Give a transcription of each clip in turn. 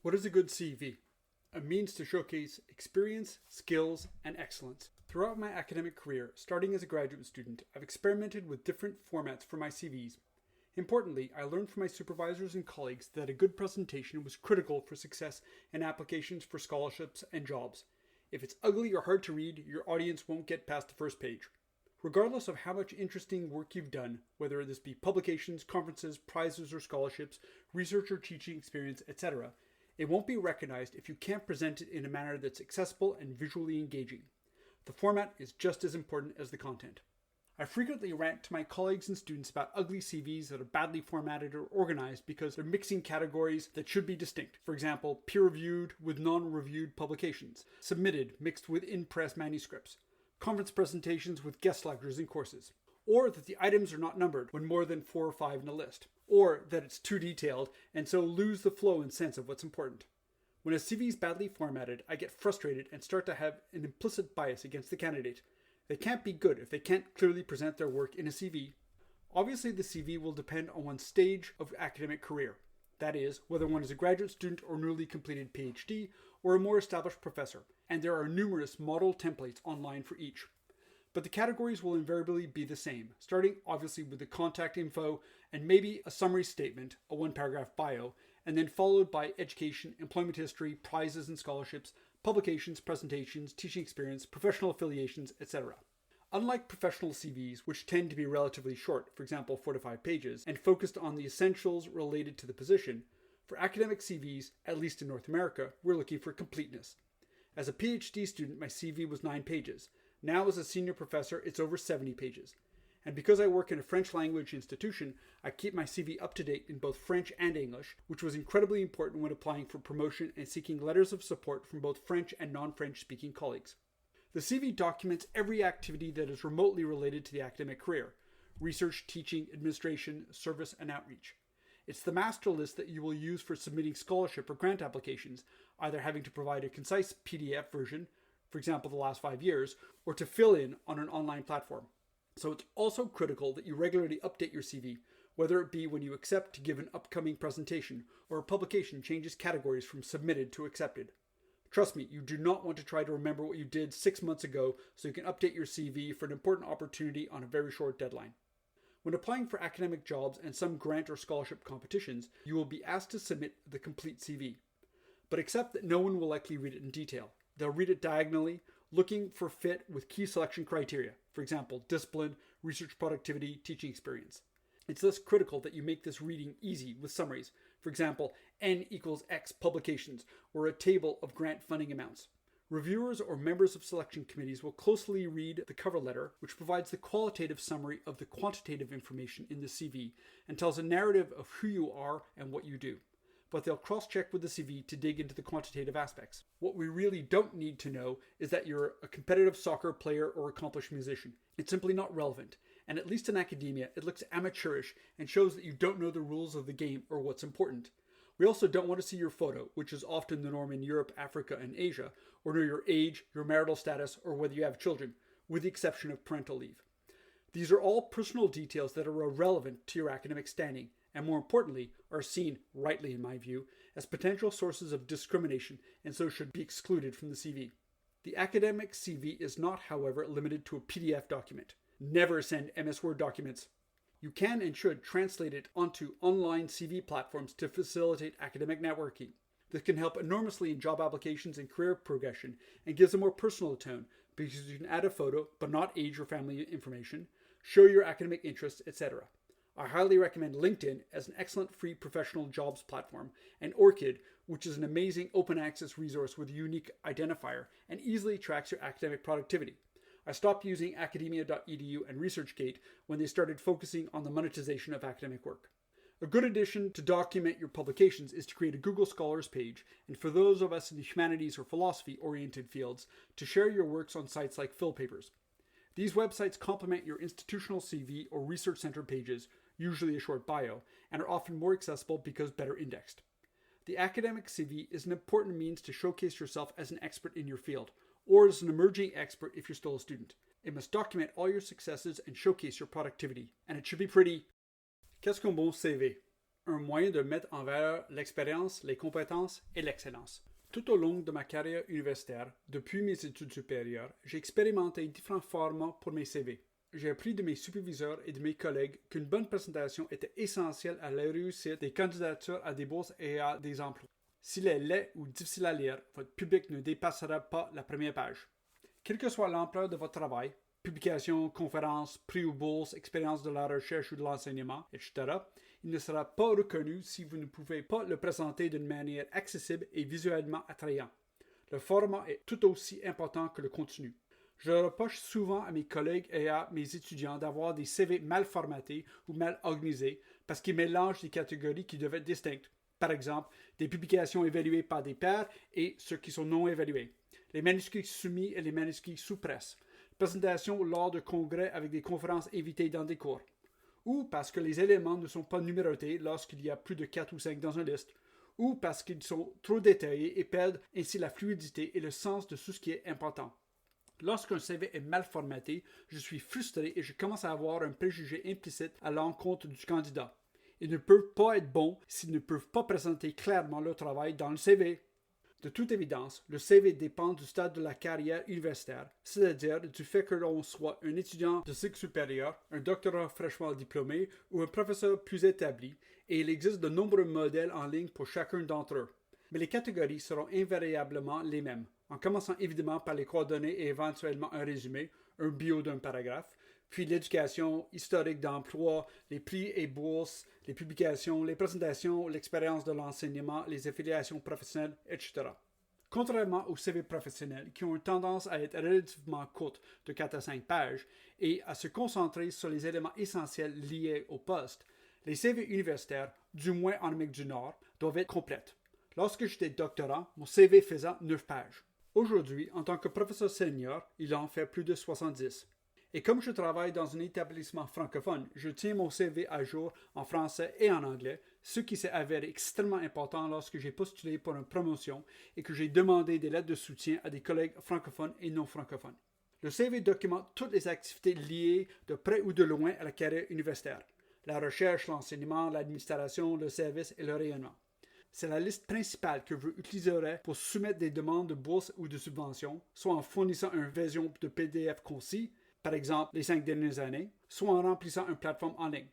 What is a good CV? A means to showcase experience, skills, and excellence. Throughout my academic career, starting as a graduate student, I've experimented with different formats for my CVs. Importantly, I learned from my supervisors and colleagues that a good presentation was critical for success in applications for scholarships and jobs. If it's ugly or hard to read, your audience won't get past the first page. Regardless of how much interesting work you've done, whether this be publications, conferences, prizes or scholarships, research or teaching experience, etc., it won't be recognized if you can't present it in a manner that's accessible and visually engaging. The format is just as important as the content. I frequently rant to my colleagues and students about ugly CVs that are badly formatted or organized because they're mixing categories that should be distinct. For example, peer-reviewed with non-reviewed publications, submitted mixed with in-press manuscripts, conference presentations with guest lectures and courses, or that the items are not numbered when more than 4 or 5 in a list, or that it's too detailed and so lose the flow and sense of what's important. When a CV is badly formatted, I get frustrated and start to have an implicit bias against the candidate. They can't be good if they can't clearly present their work in a CV. Obviously, the CV will depend on one's stage of academic career. That is, whether one is a graduate student or newly completed PhD, or a more established professor, and there are numerous model templates online for each. But the categories will invariably be the same, starting obviously with the contact info and maybe a summary statement, a 1-paragraph bio, and then followed by education, employment history, prizes and scholarships, publications, presentations, teaching experience, professional affiliations, etc. Unlike professional CVs, which tend to be relatively short, for example 4 to 5 pages, and focused on the essentials related to the position, for academic CVs, at least in North America, we're looking for completeness. As a PhD student, my CV was 9 pages. Now as a senior professor, it's over 70 pages. And because I work in a French language institution, I keep my CV up to date in both French and English, which was incredibly important when applying for promotion and seeking letters of support from both French and non-French speaking colleagues. The CV documents every activity that is remotely related to the academic career: research, teaching, administration, service, and outreach. It's the master list that you will use for submitting scholarship or grant applications, either having to provide a concise PDF version, for example the last 5 years, or to fill in on an online platform. So it's also critical that you regularly update your CV, whether it be when you accept to give an upcoming presentation or a publication changes categories from submitted to accepted. Trust me, you do not want to try to remember what you did 6 months ago so you can update your CV for an important opportunity on a very short deadline. When applying for academic jobs and some grant or scholarship competitions, you will be asked to submit the complete CV. But accept that no one will likely read it in detail. They'll read it diagonally, looking for fit with key selection criteria, for example, discipline, research productivity, teaching experience. It's thus critical that you make this reading easy with summaries, for example, N equals X publications, or a table of grant funding amounts. Reviewers or members of selection committees will closely read the cover letter, which provides the qualitative summary of the quantitative information in the CV and tells a narrative of who you are and what you do. But they'll cross-check with the CV to dig into the quantitative aspects. What we really don't need to know is that you're a competitive soccer player or accomplished musician. It's simply not relevant, and at least in academia, it looks amateurish and shows that you don't know the rules of the game or what's important. We also don't want to see your photo, which is often the norm in Europe, Africa, and Asia, or know your age, your marital status, or whether you have children, with the exception of parental leave. These are all personal details that are irrelevant to your academic standing, and more importantly, are seen, rightly in my view, as potential sources of discrimination and so should be excluded from the CV. The academic CV is not, however, limited to a PDF document. Never send MS Word documents. You can and should translate it onto online CV platforms to facilitate academic networking. This can help enormously in job applications and career progression and gives a more personal tone because you can add a photo, but not age or family information, show your academic interests, etc. I highly recommend LinkedIn as an excellent free professional jobs platform, and Orchid, which is an amazing open access resource with a unique identifier and easily tracks your academic productivity. I stopped using academia.edu and ResearchGate when they started focusing on the monetization of academic work. A good addition to document your publications is to create a Google Scholars page, and for those of us in the humanities or philosophy-oriented fields, to share your works on sites like PhilPapers. These websites complement your institutional CV or research center pages, usually a short bio, and are often more accessible because better indexed. The academic CV is an important means to showcase yourself as an expert in your field, or as an emerging expert if you're still a student. It must document all your successes and showcase your productivity, and it should be pretty. Qu'est-ce qu'un bon CV? un moyen de mettre en valeur l'expérience, les compétences et l'excellence. Tout au long de ma carrière universitaire, depuis mes études supérieures, j'ai expérimenté différents formats pour mes CV. J'ai appris de mes superviseurs et de mes collègues qu'une bonne présentation était essentielle à la réussite des candidatures à des bourses et à des emplois. S'il est laid ou difficile à lire, votre public ne dépassera pas la première page. Quelle que soit l'ampleur de votre travail, publication, conférence, prix ou bourse, expérience de la recherche ou de l'enseignement, etc., il ne sera pas reconnu si vous ne pouvez pas le présenter d'une manière accessible et visuellement attrayant. Le format est tout aussi important que le contenu. Je reproche souvent à mes collègues et à mes étudiants d'avoir des CV mal formatés ou mal organisés parce qu'ils mélangent des catégories qui devaient être distinctes. Par exemple, des publications évaluées par des pairs et ceux qui sont non évalués. Les manuscrits soumis et les manuscrits sous presse. Présentation lors de congrès avec des conférences invitées dans des cours. Ou parce que les éléments ne sont pas numérotés lorsqu'il y a plus de 4 ou 5 dans une liste. Ou parce qu'ils sont trop détaillés et perdent ainsi la fluidité et le sens de tout ce qui est important. Lorsqu'un CV est mal formaté, je suis frustré et je commence à avoir un préjugé implicite à l'encontre du candidat. Ils ne peuvent pas être bons s'ils ne peuvent pas présenter clairement leur travail dans le CV. De toute évidence, le CV dépend du stade de la carrière universitaire, c'est-à-dire du fait que l'on soit un étudiant de cycle supérieur, un doctorat fraîchement diplômé ou un professeur plus établi, et il existe de nombreux modèles en ligne pour chacun d'entre eux. Mais les catégories seront invariablement les mêmes, en commençant évidemment par les coordonnées et éventuellement un résumé, un bio d'un paragraphe, puis l'éducation, historique d'emploi, les prix et bourses, les publications, les présentations, l'expérience de l'enseignement, les affiliations professionnelles, etc. Contrairement aux CV professionnels qui ont une tendance à être relativement courtes, de 4 à 5 pages, et à se concentrer sur les éléments essentiels liés au poste, les CV universitaires, du moins en Amérique du Nord, doivent être complètes. Lorsque j'étais doctorant, mon CV faisait 9 pages. Aujourd'hui, en tant que professeur senior, il en fait plus de 70. Et comme je travaille dans un établissement francophone, je tiens mon CV à jour en français et en anglais, ce qui s'est avéré extrêmement important lorsque j'ai postulé pour une promotion et que j'ai demandé des lettres de soutien à des collègues francophones et non francophones. Le CV documente toutes les activités liées de près ou de loin à la carrière universitaire. La recherche, l'enseignement, l'administration, le service et le rayonnement. C'est la liste principale que vous utiliserez pour soumettre des demandes de bourse ou de subvention, soit en fournissant une version de PDF concis, par exemple les 5 dernières années, soit en remplissant une plateforme en ligne.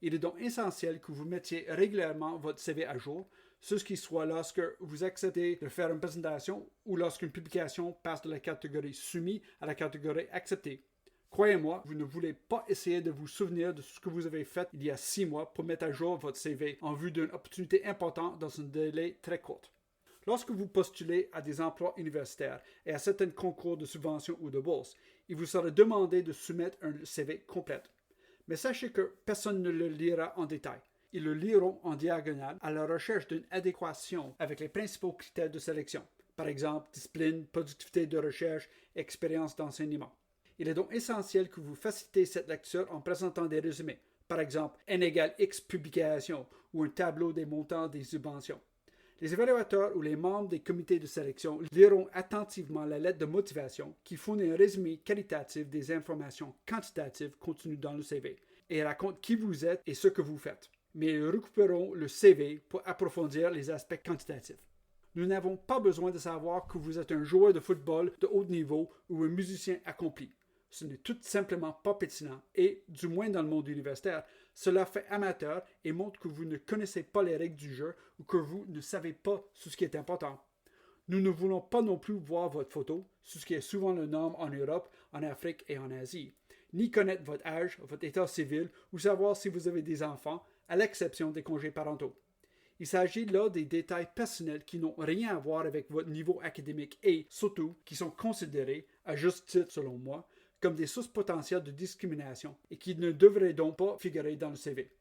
Il est donc essentiel que vous mettiez régulièrement votre CV à jour, ce qui soit lorsque vous acceptez de faire une présentation ou lorsqu'une publication passe de la catégorie soumis à la catégorie acceptée. Croyez-moi, vous ne voulez pas essayer de vous souvenir de ce que vous avez fait il y a 6 mois pour mettre à jour votre CV en vue d'une opportunité importante dans un délai très court. Lorsque vous postulez à des emplois universitaires et à certains concours de subvention ou de bourse, il vous sera demandé de soumettre un CV complet. Mais sachez que personne ne le lira en détail. Ils le liront en diagonale à la recherche d'une adéquation avec les principaux critères de sélection. Par exemple, discipline, productivité de recherche, expérience d'enseignement. Il est donc essentiel que vous facilitez cette lecture en présentant des résumés. Par exemple, N égale X publications ou un tableau des montants des subventions. Les évaluateurs ou les membres des comités de sélection liront attentivement la lettre de motivation qui fournit un résumé qualitatif des informations quantitatives contenues dans le CV et raconte qui vous êtes et ce que vous faites. Mais ils récupéreront le CV pour approfondir les aspects quantitatifs. Nous n'avons pas besoin de savoir que vous êtes un joueur de football de haut niveau ou un musicien accompli. Ce n'est tout simplement pas pertinent et, du moins dans le monde universitaire, cela fait amateur et montre que vous ne connaissez pas les règles du jeu ou que vous ne savez pas ce qui est important. Nous ne voulons pas non plus voir votre photo, ce qui est souvent le norme en Europe, en Afrique et en Asie, ni connaître votre âge, votre état civil ou savoir si vous avez des enfants, à l'exception des congés parentaux. Il s'agit là des détails personnels qui n'ont rien à voir avec votre niveau académique et, surtout, qui sont considérés, à juste titre selon moi, comme des sources potentielles de discrimination et qui ne devraient donc pas figurer dans le CV.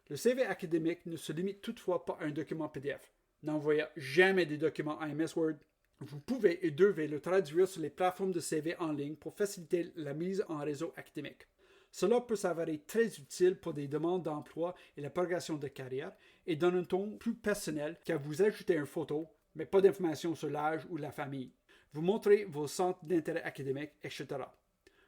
Le CV académique ne se limite toutefois pas à un document PDF. N'envoyez jamais des documents en MS Word. Vous pouvez et devez le traduire sur les plateformes de CV en ligne pour faciliter la mise en réseau académique. Cela peut s'avérer très utile pour des demandes d'emploi et la progression de carrière et dans un ton plus personnel qu'à vous ajouter une photo, mais pas d'informations sur l'âge ou la famille. Vous montrez vos centres d'intérêt académique, etc.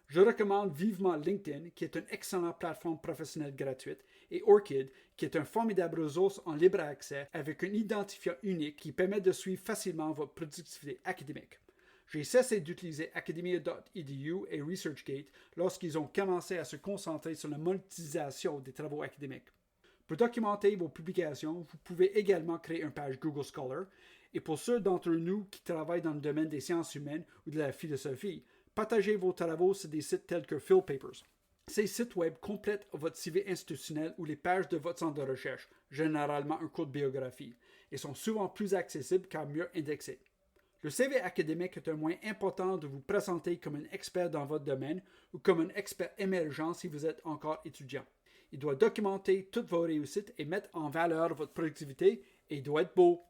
Je recommande vivement LinkedIn, qui est une excellente plateforme professionnelle gratuite, et Orchid, qui est une formidable ressource en libre accès avec un identifiant unique qui permet de suivre facilement votre productivité académique. J'ai cessé d'utiliser academia.edu et ResearchGate lorsqu'ils ont commencé à se concentrer sur la monétisation des travaux académiques. Pour documenter vos publications, vous pouvez également créer une page Google Scholar, et pour ceux d'entre nous qui travaillent dans le domaine des sciences humaines ou de la philosophie, partagez vos travaux sur des sites tels que PhilPapers. Ces sites web complètent votre CV institutionnel ou les pages de votre centre de recherche, généralement un cours de biographie, et sont souvent plus accessibles car mieux indexés. Le CV académique est un moyen important de vous présenter comme un expert dans votre domaine ou comme un expert émergent si vous êtes encore étudiant. Il doit documenter toutes vos réussites et mettre en valeur votre productivité et il doit être beau.